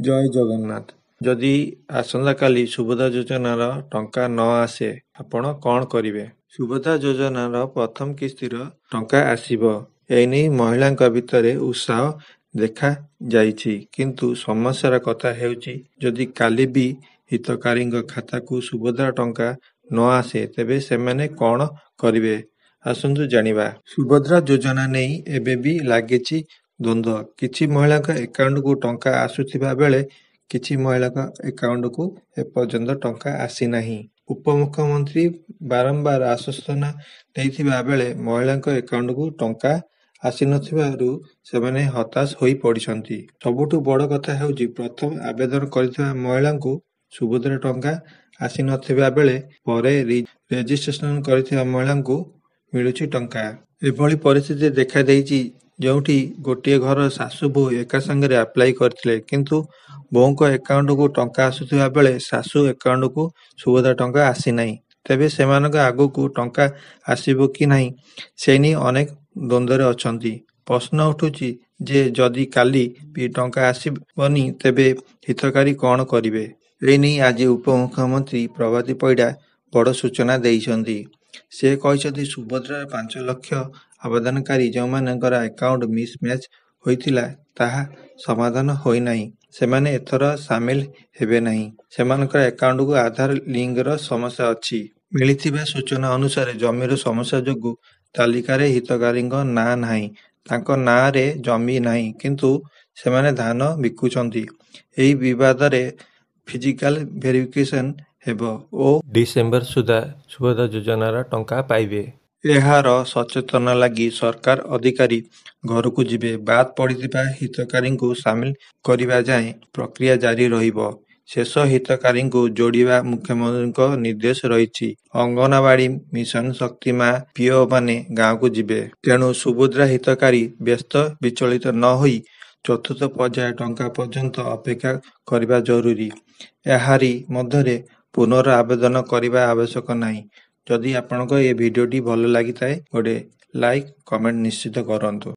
ଜୟ ଜଗନ୍ନାଥ। ଯଦି ଆସନ୍ତାକାଲି ସୁଭଦ୍ରା ଯୋଜନାର ଟଙ୍କା ନ ଆସେ ଆପଣ କ'ଣ କରିବେ? ସୁଭଦ୍ରା ଯୋଜନାର ପ୍ରଥମ କିସ୍ତିର ଟଙ୍କା ଆସିବ। ଏନେଇ ମହିଳାଙ୍କ ଭିତରେ ଉତ୍ସାହ ଦେଖାଯାଇଛି। କିନ୍ତୁ ସମସ୍ୟାର କଥା ହେଉଛି ଯଦି କାଲି ବି ହିତକାରୀଙ୍କ ଖାତାକୁ ସୁଭଦ୍ରା ଟଙ୍କା ନ ଆସେ ତେବେ ସେମାନେ କ'ଣ କରିବେ? ଆସନ୍ତୁ ଜାଣିବା। ସୁଭଦ୍ରା ଯୋଜନା ନେଇ ଏବେ ବି ଲାଗିଛି ଦ୍ୱନ୍ଦ୍ୱ। କିଛି ମହିଳାଙ୍କ ଆକାଉଣ୍ଟକୁ ଟଙ୍କା ଆସୁଥିବା ବେଳେ କିଛି ମହିଳାଙ୍କ ଆକାଉଣ୍ଟକୁ ଏପର୍ଯ୍ୟନ୍ତ ଟଙ୍କା ଆସିନାହିଁ। ଉପମୁଖ୍ୟମନ୍ତ୍ରୀ ବାରମ୍ବାର ଆଶ୍ୱାସନା ଦେଇଥିବା ବେଳେ ମହିଳାଙ୍କ ଆକାଉଣ୍ଟକୁ ଟଙ୍କା ଆସିନଥିବାରୁ ସେମାନେ ହତାଶ ହୋଇପଡ଼ିଛନ୍ତି। ସବୁଠୁ ବଡ଼ କଥା ହେଉଛି ପ୍ରଥମେ ଆବେଦନ କରିଥିବା ମହିଳାଙ୍କୁ ସୁଭଦ୍ରା ଟଙ୍କା ଆସିନଥିବା ବେଳେ ପରେ ରେଜିଷ୍ଟ୍ରେସନ କରିଥିବା ମହିଳାଙ୍କୁ ମିଳୁଛି ଟଙ୍କା। ଏଭଳି ପରିସ୍ଥିତି ଦେଖାଦେଇଛି ଯେଉଁଠି ଗୋଟିଏ ଘରର ଶାଶୁ ବୋହୂ ଏକା ସାଙ୍ଗରେ ଆପ୍ଲାଏ କରିଥିଲେ କିନ୍ତୁ ବୋହୂଙ୍କ ଆକାଉଣ୍ଟକୁ ଟଙ୍କା ଆସୁଥିବା ବେଳେ ଶାଶୁ ଆକାଉଣ୍ଟକୁ ସୁଭଦ୍ରା ଟଙ୍କା ଆସିନାହିଁ। ତେବେ ସେମାନଙ୍କ ଆଗକୁ ଟଙ୍କା ଆସିବ କି ନାହିଁ ସେ ନେଇ ଅନେକ ଦ୍ୱନ୍ଦ୍ୱରେ ଅଛନ୍ତି। ପ୍ରଶ୍ନ ଉଠୁଛି ଯେ ଯଦି କାଲି ବି ଟଙ୍କା ଆସିବନି ତେବେ ହିତକାରୀ କ'ଣ କରିବେ? ଏନେଇ ଆଜି ଉପମୁଖ୍ୟମନ୍ତ୍ରୀ ପ୍ରଭାତୀ ପରିଡ଼ା ବଡ଼ ସୂଚନା ଦେଇଛନ୍ତି। ସେ କହିଛନ୍ତି ସୁଭଦ୍ରାର 5 ଲକ୍ଷ ଆବେଦନକାରୀ ଯେଉଁମାନଙ୍କର ଆକାଉଣ୍ଟ ମିସ୍ମ୍ୟାଚ୍ ହୋଇଥିଲା ତାହା ସମାଧାନ ହୋଇନାହିଁ ସେମାନେ ଏଥର ସାମିଲ ହେବେ ନାହିଁ। ସେମାନଙ୍କର ଆକାଉଣ୍ଟକୁ ଆଧାର ଲିଙ୍କର ସମସ୍ୟା ଅଛି। ମିଳିଥିବା ସୂଚନା ଅନୁସାରେ ଜମିର ସମସ୍ୟା ଯୋଗୁଁ ତାଲିକାରେ ହିତକାରୀଙ୍କ ନାଁ ନାହିଁ। ତାଙ୍କ ନାଁରେ ଜମି ନାହିଁ କିନ୍ତୁ ସେମାନେ ଧାନ ବିକୁଛନ୍ତି। ଏହି ବିବାଦରେ ଫିଜିକାଲ ଭେରିଫିକେସନ ହେବ ଓ ଡିସେମ୍ବର ସୁଦ୍ଧା ସୁଭଦ୍ରା ଯୋଜନାର ଟଙ୍କା ପାଇବେ। ଏହାର ସଚେତନତା ଲାଗି ସରକାର ଅଧିକାରୀ ଘରକୁ ଯିବେ। ବାଦ୍ ପଡ଼ିଥିବା ହିତକାରୀଙ୍କୁ ସାମିଲ କରିବା ଯାଏଁ ପ୍ରକ୍ରିୟା ଜାରି ରହିବ। ଶେଷ ହିତକାରୀଙ୍କୁ ଯୋଡ଼ିବା ମୁଖ୍ୟମନ୍ତ୍ରୀଙ୍କ ନିର୍ଦ୍ଦେଶ ରହିଛି। ଅଙ୍ଗନବାଡ଼ି ମିଶନ ଶକ୍ତି ମା ପିଓମାନେ ଗାଁକୁ ଯିବେ। ତେଣୁ ସୁଭଦ୍ରା ହିତକାରୀ ବ୍ୟସ୍ତ ବିଚଳିତ ନ ହୋଇ ଚତୁର୍ଥ ପର୍ଯ୍ୟାୟ ଟଙ୍କା ପର୍ଯ୍ୟନ୍ତ ଅପେକ୍ଷା କରିବା ଜରୁରୀ। ଏହାରି ମଧ୍ୟରେ ପୁନଃ ଆବେଦନ କରିବା ଆବଶ୍ୟକ ନାହିଁ। ଯଦି ଆପଣଙ୍କ ଏ ଭିଡ଼ିଓଟି ଭଲ ଲାଗିଥାଏ ଗୋଟେ ଲାଇକ୍ କମେଣ୍ଟ ନିଶ୍ଚିତ କରନ୍ତୁ।